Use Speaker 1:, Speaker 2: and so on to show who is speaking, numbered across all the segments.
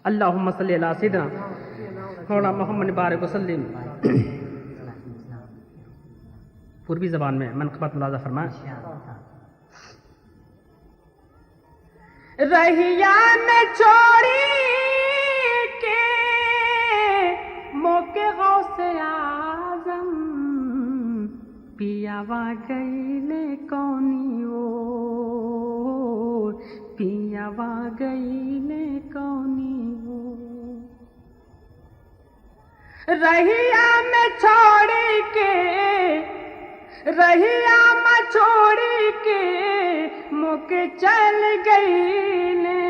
Speaker 1: اللہم صلی علی سیدنا مولانا محمد بارک وسلم. پوروی زبان میں منقبت ملاحظہ فرمائیں. رہیا میں چھوڑی کے موقع غوث اعظم پیاوا گئیلے کونی اور پیاوا گئیلے کونی اور. رہیا میں چھوڑی کے رہیا میں چھوڑی کے موقع چل گئیلے.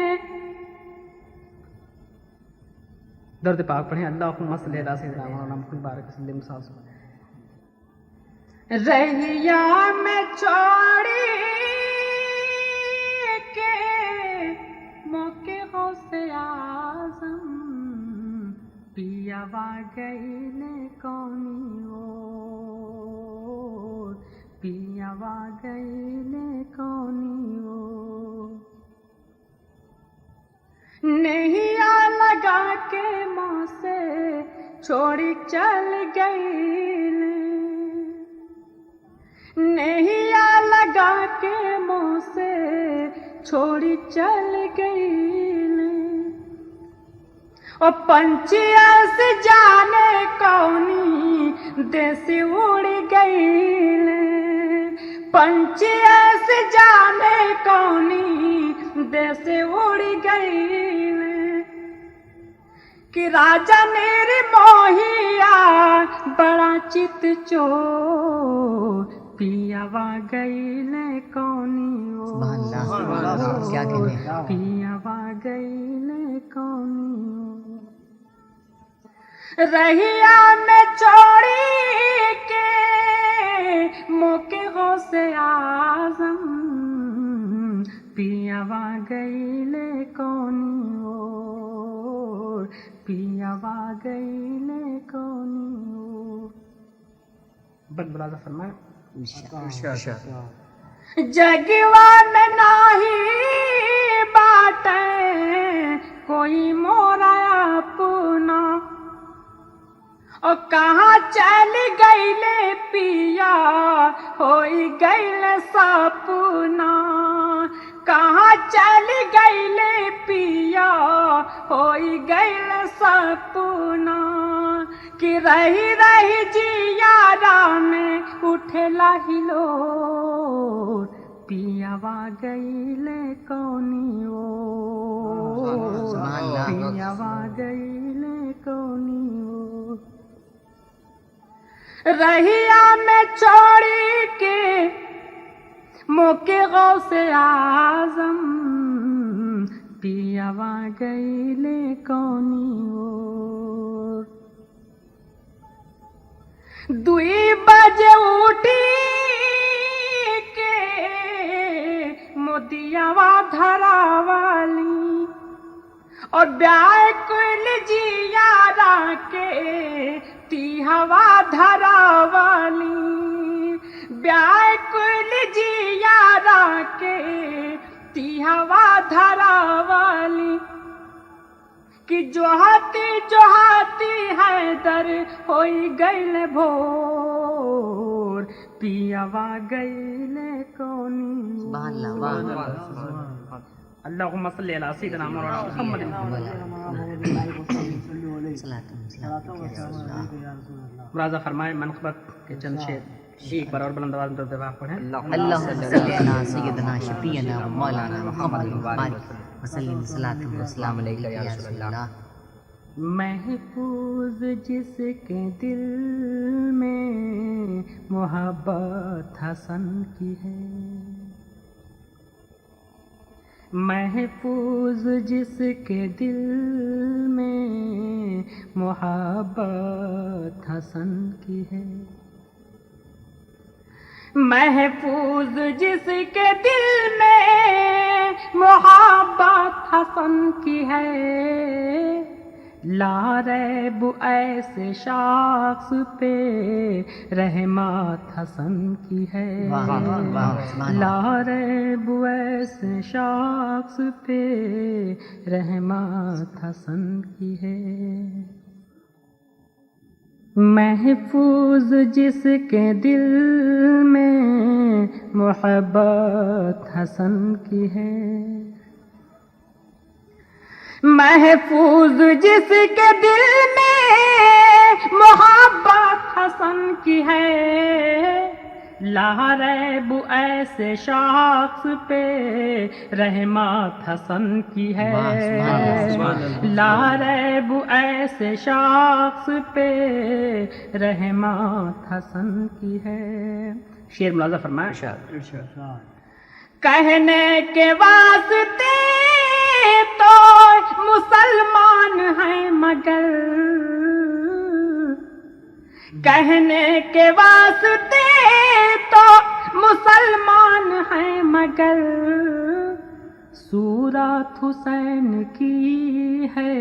Speaker 1: درد پاک پڑھیں. اللہم صلی علی سیدنا مولانا محمد بارک وسلم. رہیا میں چھوڑی کے موقع غوث اعظم پیاوا گئیلے کونی اور پیاوا گئیلے کونی اور. نہیا لگا کے ماں سے چھوڑی چل گئیلے. نہیا لگا کے منہ سے چھوڑی چل گئیلے. اور پنچھی ایسے جانے کونی دیسی اڑ گئیلے. پنچھی ایسے جانے کونی دیسی اڑ گئیلے. کہ راجا میری موہیا بڑا چت چور پیاوا گئیلے کونی اور پیاوا گئیلے کونی اور. رہیا میں چھوڑی کے موقع غوث اعظم پیاوا گئیلے کونی اور پیاوا گئیلے کونی اور. بل بلازہ فرمائے. جگوا میں نہیں باٹے کوئی مورا اپنا. اور کہاں چل گئیلے پیا ہوئی گئیلے سپنا. کہاں چل گئیلے پیا ہوئی گئیلے سپنا. کہ رہی رہی جیارا میں اٹھے لاہلو پیاوا گئیلے کونی اور پیاوا گئیلے کونی اور. رہیا میں چھوڑی کے موقع غوث اعظم پیاوا گئیلے کونی اور. 2 بجے اٹھی کے مودیاوا دھرا والی. اور بیاکل جیارا کے تی ہوا دھرا والی. بیاکل جیارا کے تی ہوا دھرا والی. کہ جوہاتی حیدر ہوئی گئیلے بھور پیاوا گئیلے کونی. اللہم صلی علی سیدنا مولانا محمد. ملاحظہ فرمائے منقبت کے چند شعر ایک بار اور بلند آواز میں درود پاک پڑھیں.
Speaker 2: اللہم صلی علی سیدنا شفیعنا مولانا محمد بارک وسلم. صلاۃ و سلام علیکہ یا رسول اللہ.
Speaker 1: محفوظ جس کے دل میں محبت حسن کی ہے. محفوظ جس کے دل میں محبت حسن کی ہے. محفوظ جس کے دل میں محبت حسن کی ہے. لا ریب ایسے شخص پہ رحمت حسن کی ہے،
Speaker 2: واہ واہ واہ سبحان
Speaker 1: لا
Speaker 2: اللہ۔
Speaker 1: ریب ایسے شخص پہ رحمت حسن کی ہے، محفوظ جس کے دل میں محبت حسن کی ہے، محفوظ جس کے دل میں محبت حسن کی ہے، لا ریب ایسے شخص پہ رحمت حسن کی ہے، لا ریب ایسے شخص پہ رحمت حسن کی ہے۔ شعر ملاحظہ فرمائیں، کہنے کے واسطے تو مسلمان ہیں مگر، کہنے کے واسطے تو مسلمان ہیں مگر، صورت حسین کی ہے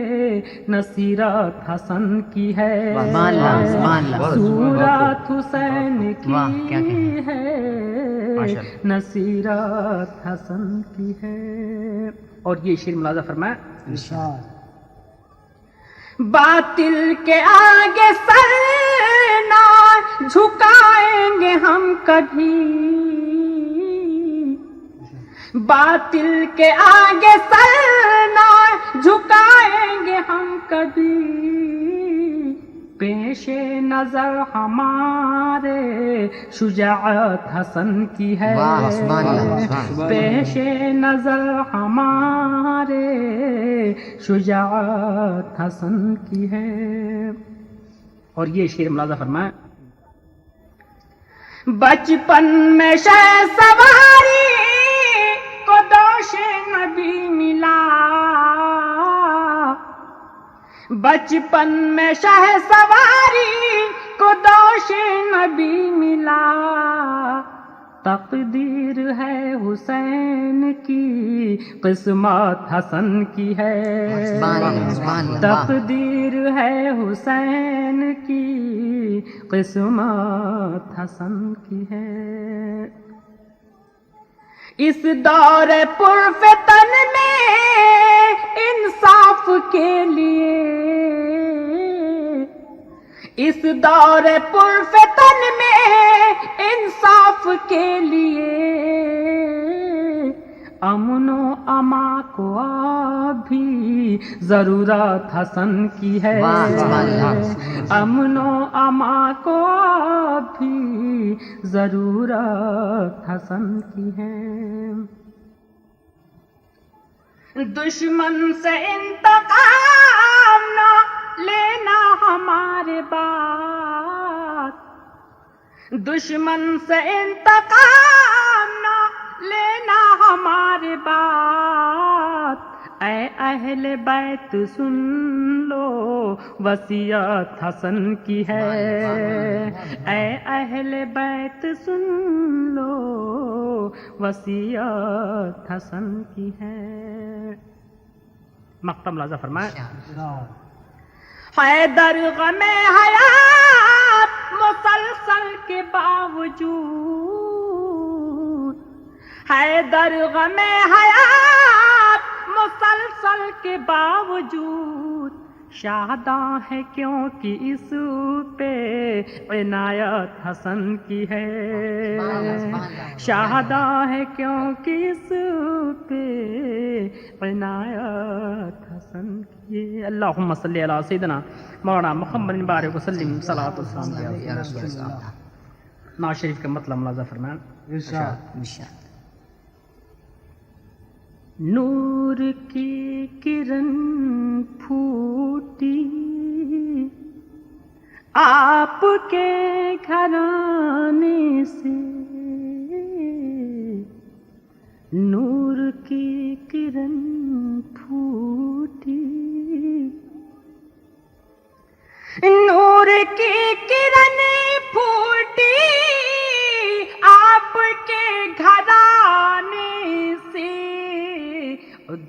Speaker 1: نصیرت حسن کی ہے،
Speaker 2: سبحان اللہ سبحان اللہ۔
Speaker 1: صورت حسین
Speaker 2: واہ، کیا
Speaker 1: کی
Speaker 2: کہنا۔
Speaker 1: ہے نصیرت حسن کی ہے۔ اور یہ شعر ملاحظہ فرمائیں، باطل کے آگے سر نہ جھکائیں گے ہم کبھی، باطل کے آگے سر نہ جھکائیں گے ہم کبھی، پیش نظر ہمارے شجاعت حسن کی ہے،
Speaker 2: واہ سبحان اللہ سبحان اللہ۔
Speaker 1: پیش نظر ہمارے شجاعت حسن کی ہے۔ اور یہ شعر ملاحظہ فرمائیں، بچپن میں شہسواری کو دوش نبی ملا، بچپن میں شہسواری کو دوش نبی ملا، تقدیر ہے حسین کی قسمت حسن کی ہے،
Speaker 2: سبحان اللہ سبحان اللہ۔
Speaker 1: تقدیر ہے حسین کی قسمت حسن کی ہے، اس دور پرفتن میں انصاف کے لیے، اس دور پرفتن میں انصاف کے لیے، امن و اما کو ابھی ضرورت حسن کی ہے،
Speaker 2: واہ سبحان اللہ۔
Speaker 1: امن و اما کو ابھی ضرورت حسن کی ہے، دشمن سے انتقام نہ لینا ہمارے بات، دشمن سے انتقام نہ لینا ہمارے بات، اے اہل بیت سن لو وصیت حسن کی ہے، اے اہل بیت سن لو وصیت حسن کی ہے۔ مقطع ملاحظہ فرمائیں، حیدر غم حیات مسلسل کے باوجود، حیدر غم حیات مسلسل کے باوجود، شاداں ہے کیونکہ اس پہ عنایت حسن کی ہے، شاداں ہے کیونکہ اس پہ عنایت حسن کی ہے۔ اللہم صلی علی سیدنا مولانا محمد بارک وسلم صلاۃ والسلام
Speaker 2: یا رسول اللہ۔
Speaker 1: نعت شریف کا مطلب ملاحظہ فرمائیں،
Speaker 2: ارشاد۔
Speaker 1: نور کی کرن پھوٹی آپ کے گھرانے سے، نور کی کرن پھوٹی، نور کی کرن پھوٹی آپ کے گھرانے سے،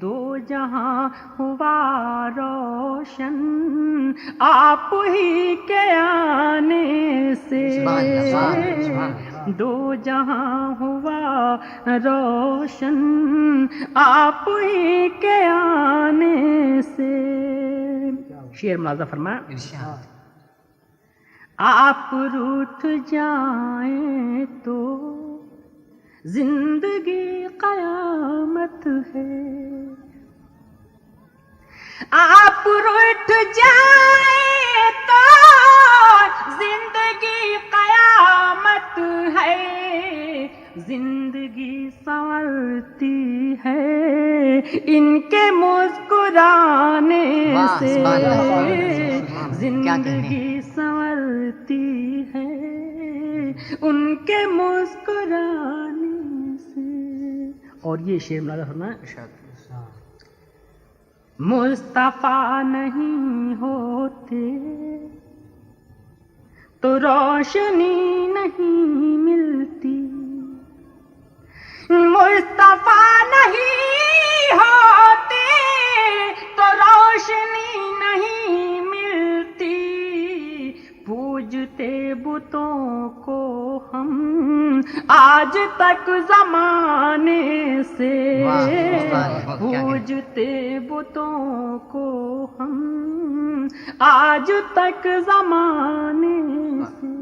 Speaker 1: دو جہاں ہوا روشن روشن آپ ہی کے آنے سے دو جہاں ہوا روشن آپ ہی کے آنے سے. شعر ملازہ فرمایا
Speaker 2: ارشاد.
Speaker 1: آپ روٹھ جائیں تو زندگی قیامت ہے. آپ روٹھ جائیں تو زندگی قیامت ہے. زندگی سنورتی ہے ان کے مسکرانے سے. زندگی سنورتی ہے ان کے مسکرانے سے. اور یہ شعر ملازہ فرمایا مصطفیٰ نہیں ہوتے تو روشنی نہیں ملتی. مصطفیٰ نہیں ہوتے تو روشنی نہیں ملتی. پوجتے بتوں کو ہم آج تک زمانے سے. پوجتے بتوں کو ہم آج تک زمانے سے.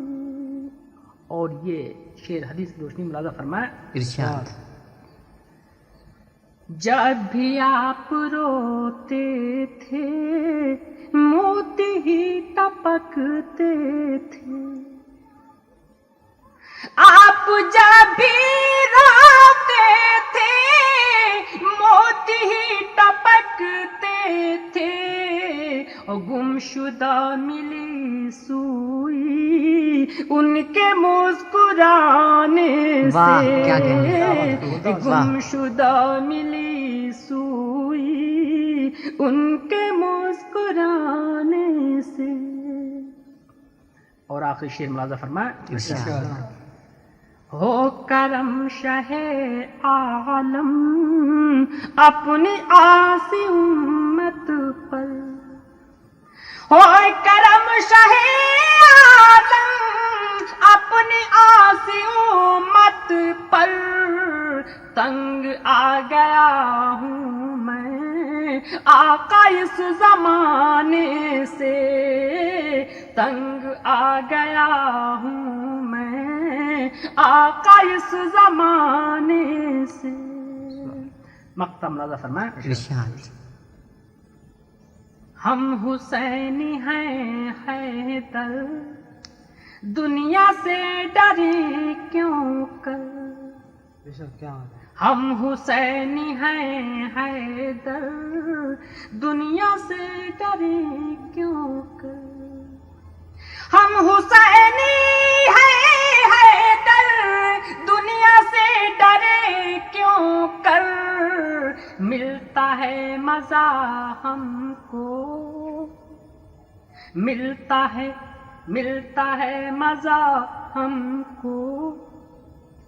Speaker 1: اور یہ شعر حدیث کی روشنی ملازہ فرمایا
Speaker 2: ارشاد.
Speaker 1: جب بھی آپ روتے تھے موتی ہی ٹپکتے تھے. آپ جب بھی روتے تھے موتی ہی ٹپکتے تھے. اور گمشدہ ملی سوئی ان کے مسکرانے سے. گمشدہ ملی سوئی ان کے مسکرانے سے. اور آخری شعر ملازہ فرمایا ہو کرم شہ عالم اپنی آسی امت پر. ہو کرم شہ عالم اپنی آسی امت پر. تنگ آ گیا ہوں میں آقا اس زمانے سے. تنگ آ گیا ہوں میں آقا اس زمانے سے. مقطع ملازہ فرمایا
Speaker 2: ارشاد.
Speaker 1: ہم حسینی ہیں حیدر دنیا سے ڈرے کیوں کر. ہم حسینی ہیں حیدر دنیا سے ڈرے کیوں کر. ہم حسینی ہیں حیدر دنیا سے ڈرے کیوں کر. ملتا ہے مزہ ہم کو ملتا ہے مزہ ہم کو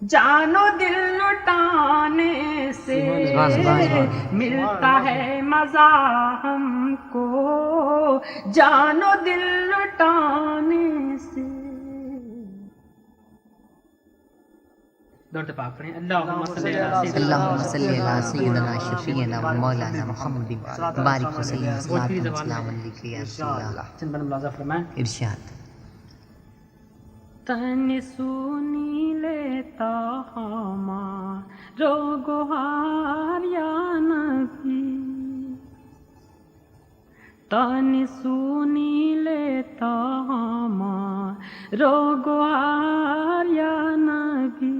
Speaker 1: جان و دل لٹانے سے. ملتا ہے مزہ ہم کو جان و دل لٹانے سے. درود پاک پڑھیں. اللہم صلی
Speaker 2: علی سیدنا شفیعنا و مولانا محمد بارک وسلم صلاۃ و سلام علیک یا رسول اللہ.
Speaker 1: چند ملازہ فرمائیں
Speaker 2: ارشاد.
Speaker 1: تن سونی لیتا ہمارو گہار یا نبی. تن سونی لیتا ہمارو گہار یا نبی.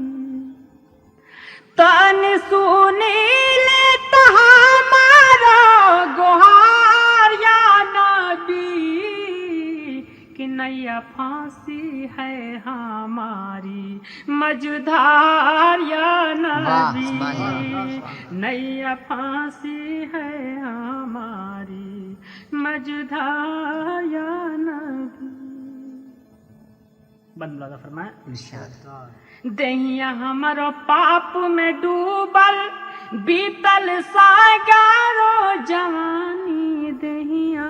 Speaker 1: تن سونی لیتا ہمارا گہار یا نبی. کہ نیا پھانسی ہے ہماری مجدھار یا نبی. نیا پھانسی ہے ہماری مجدھار یا نبی. بند لگا فرمائیں
Speaker 2: ارشاد.
Speaker 1: دہیا ہمارو پاپ میں ڈوبل بیتل ساگارو جوانی. دہیا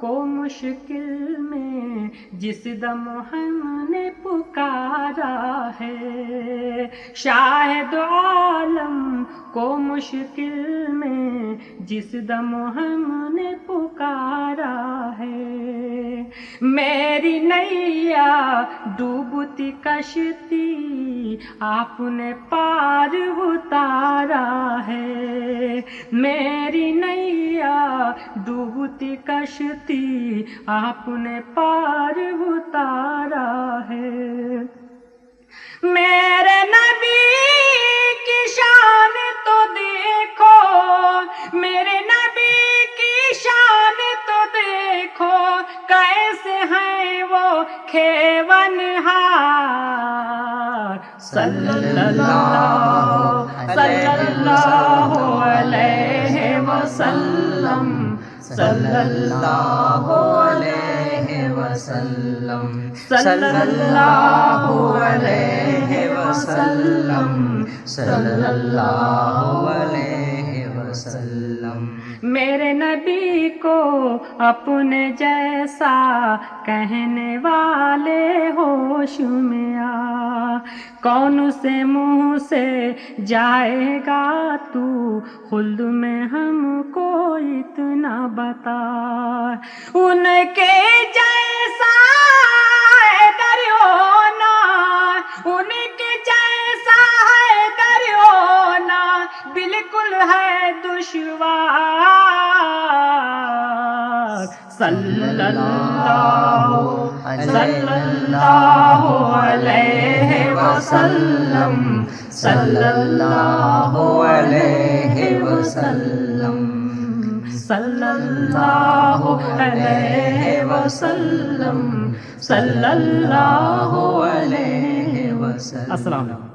Speaker 1: کو مشکل میں جس دم ہم نے پکارا ہے، شاہد عالم کو مشکل میں جس دم ہم نے پکارا ہے، میری نیا ڈوبتی کشتی آپ نے پار اتارا ہے، میری نیا ڈوبتی کشتی آپ نے پار اتارا ہے، میرے نبی کی شان تو دیکھو، میرے نبی کی شان تو دیکھو، کیسے ہیں وہ کھیونہار، صلی اللہ علیہ وسلم، صلی اللہ علیہ وسلم، صلی اللہ علیہ وسلم، صلی اللہ علیہ وسلم، میرے نبی کو اپنے جیسا کہنے والے ہوش میں آ، کون سے منہ سے جائے گا تو خلد میں ہم کو اتنا بتا، ان کے جیسا ہے در ہونا، ان کے جیسا ہے در ہونا بالکل ہے دشوار، صلی اللہ علیہ وسلم، صلی اللہ علیہ وسلم، صلی اللہ علیہ وسلم، صلی اللہ علیہ وسلم۔ السلام علیکم۔